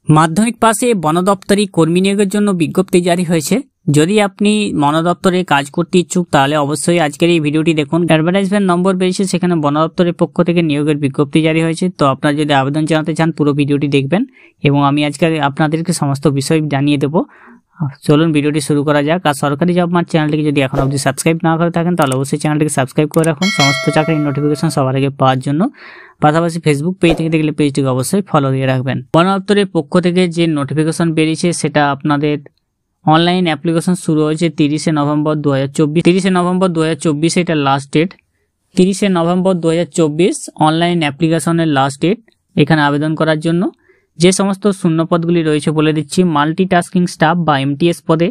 মাধ্যমিক পাশে বন দপ্তরি কর্মী নিয়োগের জন্য বিজ্ঞপ্তি জারি হয়েছে। যদি আপনি বন দপ্তরে কাজ করতে ইচ্ছুক তাহলে অবশ্যই আজকের এই ভিডিওটি দেখুন। অ্যাডভার্টাইজমেন্ট নম্বর বেরিয়েছে, সেখানে বন দপ্তরের পক্ষ থেকে নিয়োগের বিজ্ঞপ্তি জারি হয়েছে। তো আপনারা যদি আবেদন জানাতে চান পুরো ভিডিওটি দেখবেন এবং আমি আজকে আপনাদেরকে সমস্ত বিষয় জানিয়ে দেবো। চলুন ভিডিওটি শুরু করা যাক। আর সরকারি জব মার্ট চ্যানেলটিকে যদি এখন অবধি সাবস্ক্রাইব না করে থাকেন তাহলে অবশ্যই চ্যানেলটিকে সাবস্ক্রাইব করে রাখুন সমস্ত চাকরির নোটিফিকেশন সবার আগে পাওয়ার জন্য। পাশাপাশি ফেসবুক পেজ থেকে দেখলে পেজটিকে অবশ্যই ফলো দিয়ে রাখবেন। বন দপ্তরের পক্ষ থেকে যে নোটিফিকেশন বেরিয়েছে সেটা আপনাদের অনলাইন অ্যাপ্লিকেশন শুরু হয়েছে 30শে নভেম্বর 2024। 30শে নভেম্বর 2024 এটা লাস্ট ডেট। 30শে নভেম্বর 2024 অনলাইন অ্যাপ্লিকেশনের লাস্ট ডেট এখানে আবেদন করার জন্য। যে সমস্ত শূন্য পদগুলি রয়েছে বলে দিচ্ছি। মাল্টিটাস্কিং স্টাফ বা এমটিএস পদে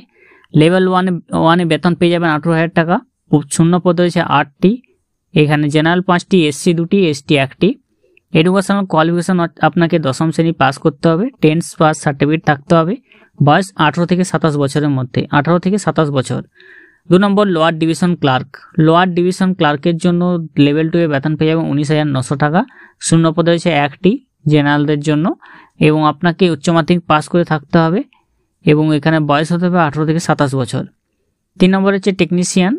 লেভেল 1-এ বেতন পেয়ে যাবেন 18,000 টাকা। শূন্য পদ রয়েছে 8টি। এখানে জেনারেল 5টি, এসসি 2টি, এসটি 1টি। এডুকেশনাল কোয়ালিফিকেশন আপনাকে 10ম শ্রেণী পাস করতে হবে, 10th পাস সার্টিফিকেট থাকতে হবে। বয়স 18 থেকে 27 বছরের মধ্যে, 18 থেকে 27 বছর। 2 নম্বর lower division clerk. Lower division ক্লার্কের জন্য লেভেল 2-এ বেতন পেয়ে যাবেন 19,900 টাকা। শূন্য পদ রয়েছে 1টি জেনারেলদের জন্য এবং আপনাকে উচ্চ মাধ্যমিক পাস করে থাকতে হবে এবং এখানে বয়স হতে হবে 18 থেকে 27 বছর। 3 নম্বর হচ্ছে টেকনিশিয়ান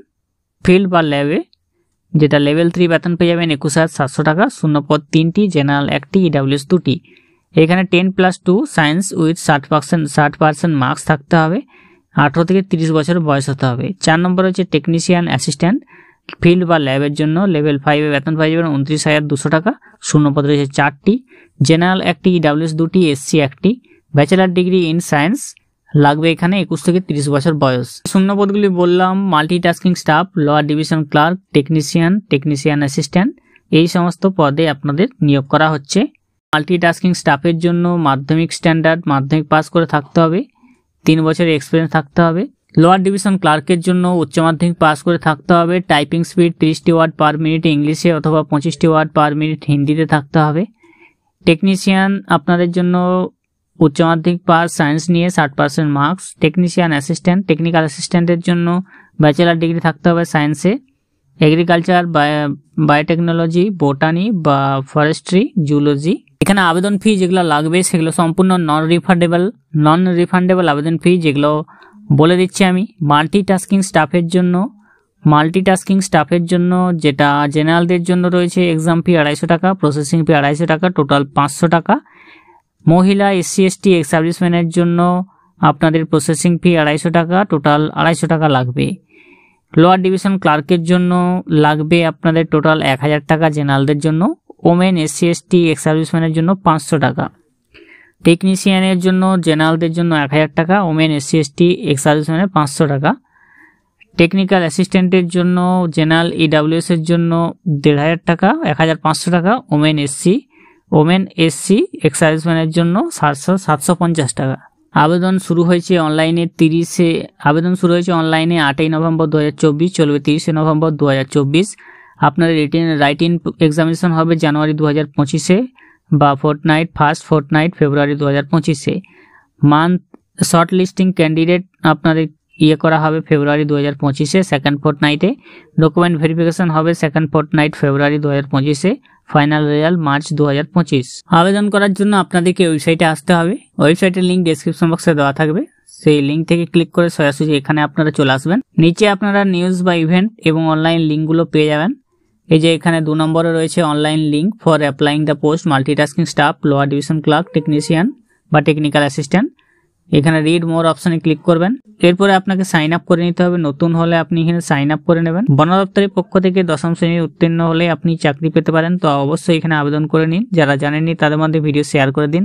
ফিল্ড বা ল্যাবে, যেটা লেভেল 3 বেতন পেয়ে যাবেন 21,700 টাকা। শূন্য পদ 3টি, জেনারেল 1টি, ইডাব্লিউএস 2টি। এখানে 10+2 সায়েন্স উইথ 60% মার্কস থাকতে হবে। 18 থেকে 30 বছর বয়স হতে হবে। 4 নম্বর হচ্ছে টেকনিশিয়ান অ্যাসিস্ট্যান্ট ফিল্ড বা ল্যাবের জন্য লেভেল 5-এ বেতন পেয়ে যাবেন 29,200 টাকা। শূন্য পদ রয়েছে 4টি, জেনারেল 1টি, ইডাব্লিউএস 2টি, এসসি 1টি। ব্যাচেলার ডিগ্রি ইন সায়েন্স লাগবে এখানে 21 থেকে 30 বছর বয়স। শূন্য পদগুলি বললাম multitasking staff, lower division clerk, technician assistant, এই সমস্ত পদে আপনাদের নিয়োগ করা হচ্ছে। মাল্টিটাস্কিং স্টাফের জন্য মাধ্যমিক স্ট্যান্ডার্ড মাধ্যমিক পাস করে থাকতে হবে, 3 বছরের এক্সপিরিয়েন্স থাকতে হবে। লোয়ার ডিভিশন ক্লার্কের জন্য উচ্চ মাধ্যমিক পাস করে থাকতে হবে। টাইপিং স্পিড 30টি ওয়ার্ড পার মিনিট ইংলিশে অথবা 25টি ওয়ার্ড পার মিনিট হিন্দিতে থাকতে হবে। টেকনিশিয়ান আপনাদের জন্য উচ্চ মাধ্যমিক পাস সায়েন্স নিয়ে 60% মার্কস। টেকনিশিয়ান অ্যাসিস্ট্যান্ট টেকনিক্যাল অ্যাসিস্ট্যান্টের জন্য ব্যাচেলার ডিগ্রি থাকতে হবে সায়েন্সে। এগ্রিকালচার, বায়োটেকনোলজি, বোটানি বা ফরেস্ট্রি, জুলজি। এখানে আবেদন ফি যেগুলো লাগবে সেগুলো সম্পূর্ণ নন রিফান্ডেবল আবেদন ফি, যেগুলো বলে দিচ্ছি আমি। মাল্টিটাস্কিং স্টাফের জন্য যেটা জেনারেলদের জন্য রয়েছে এক্সাম ফি 250 টাকা, প্রসেসিং ফি 250 টাকা, টোটাল 500 টাকা। মহিলা এসসি এসটি এক্স সার্ভিসম্যানের জন্য আপনাদের প্রসেসিং ফি 250 টাকা, টোটাল 250 টাকা লাগবে। লোয়ার ডিভিশন ক্লার্কের জন্য লাগবে আপনাদের টোটাল 1000 টাকা জেনারেলদের জন্য। ওমেন এসসি এসটি এক্স সার্ভিসম্যানের জন্য 500 টাকা। টেকনিশিয়ানের জন্য জেনারেলদের জন্য 1000 টাকা, ওমেন এসসি এসটি এক্স সার্ভিসম্যানের 500 টাকা। টেকনিক্যাল অ্যাসিস্ট্যান্টের জন্য জেনারেল ইডাব্লিউএস এর জন্য 1500 টাকা, 1500 টাকা। ওমেন এসসি এক্স সার্ভিসম্যানের জন্য 750 টাকা। আবেদন শুরু হয়েছে অনলাইনে 8ই নভেম্বর 2024, চলবে 30শে নভেম্বর 2024। আপনার রাইটিং এক্সামিনেশন হবে জানুয়ারি 2025-এ বা ফার্স্ট ফোর্টনাইট ফেব্রুয়ারি 2025-এ। মান্থ শর্ট লিস্টিং ক্যান্ডিডেট আপনাদের করা হবে ফেব্রুয়ারি 2025-এ সেকেন্ড ফোর্টনাইটে। ডকুমেন্ট ভেরিফিকেশন হবে সেকেন্ড ফোর্টনাইট ফেব্রুয়ারি 2025-এ। Final result March 2025। আবেদন করার জন্য আপনাদেরকে ওয়েবসাইটে আসতে হবে। ওয়েবসাইটের লিঙ্ক ডেসক্রিপশন বক্সে দেওয়া থাকবে, সেই লিঙ্ক থেকে ক্লিক করে সরাসরি এখানে আপনারা চলে আসবেন। নিচে আপনারা নিউজ বা ইভেন্ট এবং অনলাইন লিঙ্কগুলো পেয়ে যাবেন। এই যে এখানে 2 নম্বরে রয়েছে online link for applying the post multitasking staff, lower division clerk, technician বা টেকনিক্যাল অ্যাসিস্ট্যান্ট। এখানে রিড মোর অপশনে ক্লিক করবেন। এরপরে আপনাকে সাইন আপ করে নিতে হবে। নতুন হলে আপনি এখানে সাইন আপ করে নেবেন। বন দপ্তরের পক্ষ থেকে 10ম শ্রেণীর উত্তীর্ণ হলে আপনি চাকরি পেতে পারেন। তো অবশ্যই এখানে আবেদন করে নিন। যারা জানেননি তাদের মধ্যে ভিডিও শেয়ার করে দিন।